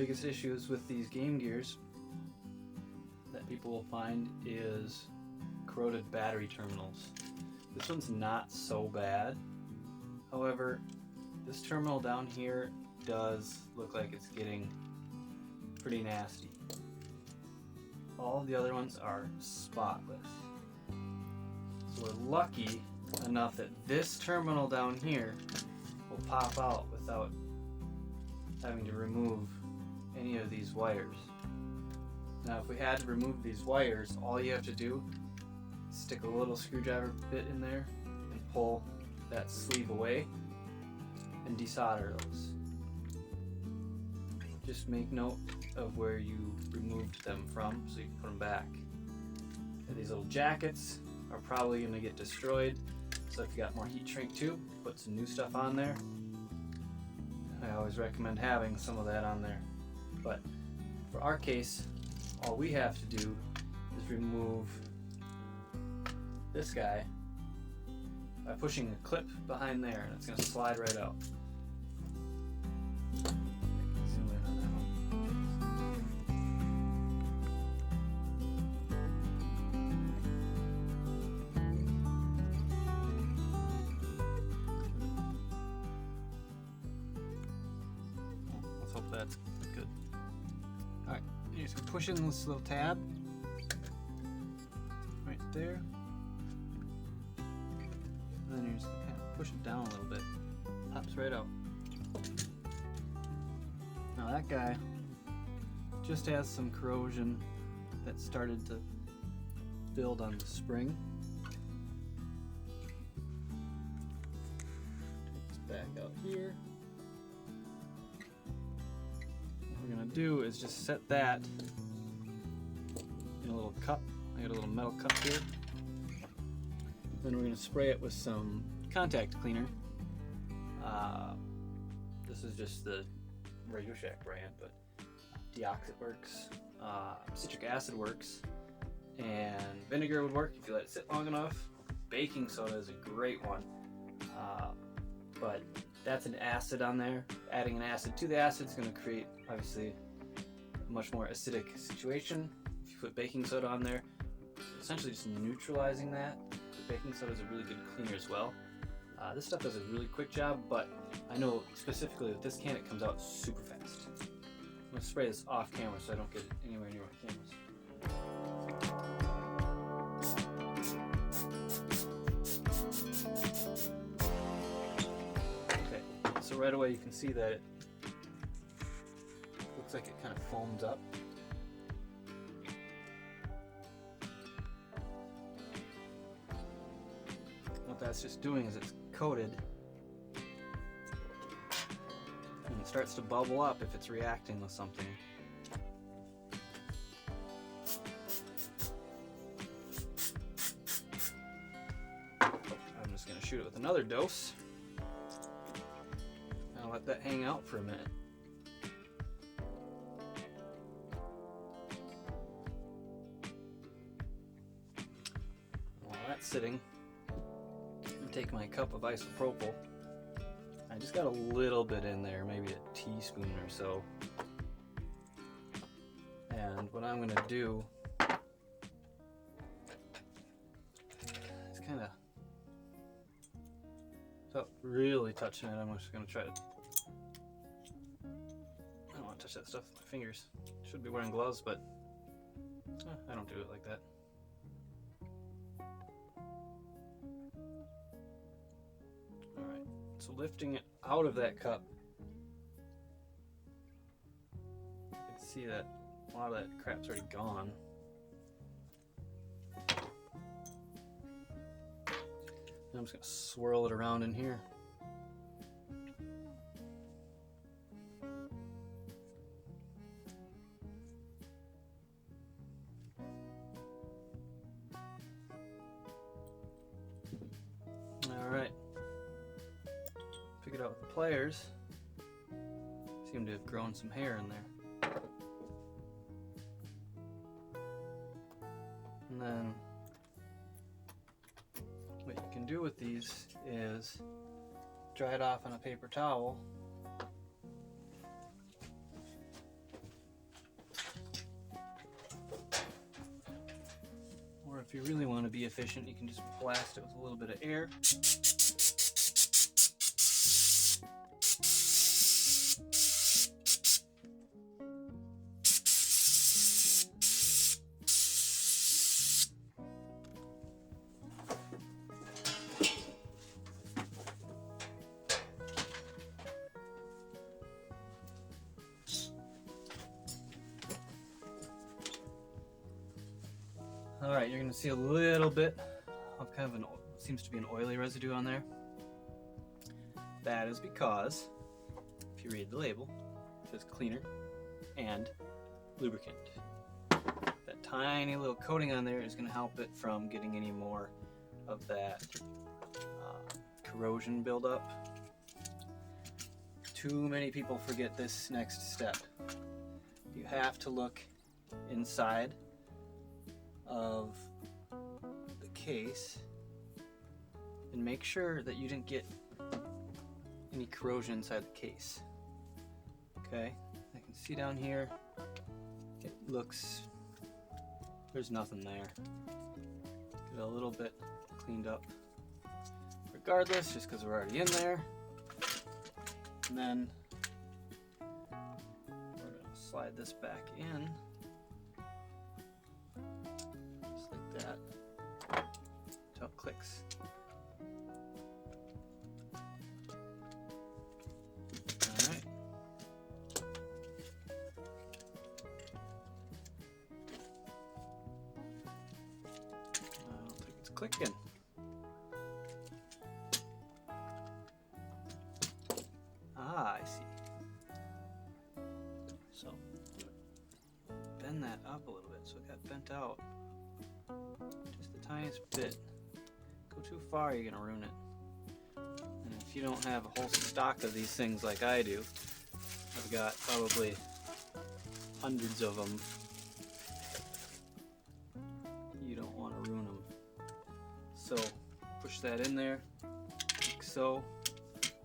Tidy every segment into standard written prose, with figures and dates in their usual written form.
biggest issues with these Game Gears that people will find is corroded battery terminals. This one's not so bad. However, this terminal down here does look like it's getting pretty nasty. All of the other ones are spotless. So we're lucky enough that this terminal down here will pop out without having to remove any of these wires. Now if we had to remove these wires, all you have to do is stick a little screwdriver bit in there and pull that sleeve away and desolder those. Just make note of where you removed them from so you can put them back. And these little jackets are probably going to get destroyed, so if you got more heat shrink tube, put some new stuff on there. I always recommend having some of that on there. But for our case, all we have to do is remove this guy by pushing a clip behind there, and it's going to slide right out. Zoom in on that one. Let's hope that's good. Alright, you just push in this little tab right there. And then you just kind of push it down a little bit. Pops right out. Now that guy just has some corrosion that started to build on the spring. Take this back out here. What we're going to do is just set that in a little cup. I got a little metal cup here. Then we're going to spray it with some contact cleaner. This is just the Radio Shack brand, but Deoxit works, citric acid works, and vinegar would work if you let it sit long enough. Baking soda is a great one, but that's an acid on there. Adding an acid to the acid is going to create, obviously, a much more acidic situation. If you put baking soda on there, essentially just neutralizing that. Baking soda is a really good cleaner as well. This stuff does a really quick job, but I know specifically with this can it comes out super fast. I'm going to spray this off camera so I don't get it anywhere near my cameras. Okay, so right away you can see that it looks like it kind of foams up. What that's just doing is it's coated, and it starts to bubble up if it's reacting with something. I'm just going to shoot it with another dose. I'll let that hang out for a minute. While that's sitting, take my cup of isopropyl. I just got a little bit in there, maybe a teaspoon or so. And what I'm going to do is kind of, without really touching it, I'm just going to try to, I don't want to touch that stuff with my fingers. Should be wearing gloves, but I don't do it like that. So lifting it out of that cup, you can see that a lot of that crap's already gone. And I'm just going to swirl it around in here. Alright. Pick it out with the pliers. Seem to have grown some hair in there. And then what you can do with these is dry it off on a paper towel if you really want to be efficient, you can just blast it with a little bit of air. Alright, you're going to see a little bit of kind of an, seems to be an oily residue on there. That is because, if you read the label, it says cleaner and lubricant. That tiny little coating on there is going to help it from getting any more of that corrosion buildup. Too many people forget this next step. You have to look inside of the case and make sure that you didn't get any corrosion inside the case. Okay, I can see down here it looks, there's nothing there. Get a little bit cleaned up regardless, just because we're already in there. And then we're going to slide this back in just like that until it clicks. Alright. I don't think it's clicking. Ah, I see. So, bend that up a little bit so it got bent out just the tiniest bit. Go too far, you're gonna ruin it. And if you don't have a whole stock of these things like I do, I've got probably hundreds of them. You don't want to ruin them. So, push that in there, like so.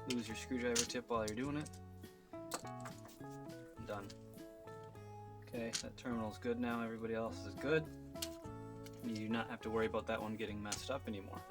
Lose your screwdriver tip while you're doing it. Done. Okay, that terminal's good now. Everybody else is good. You do not have to worry about that one getting messed up anymore.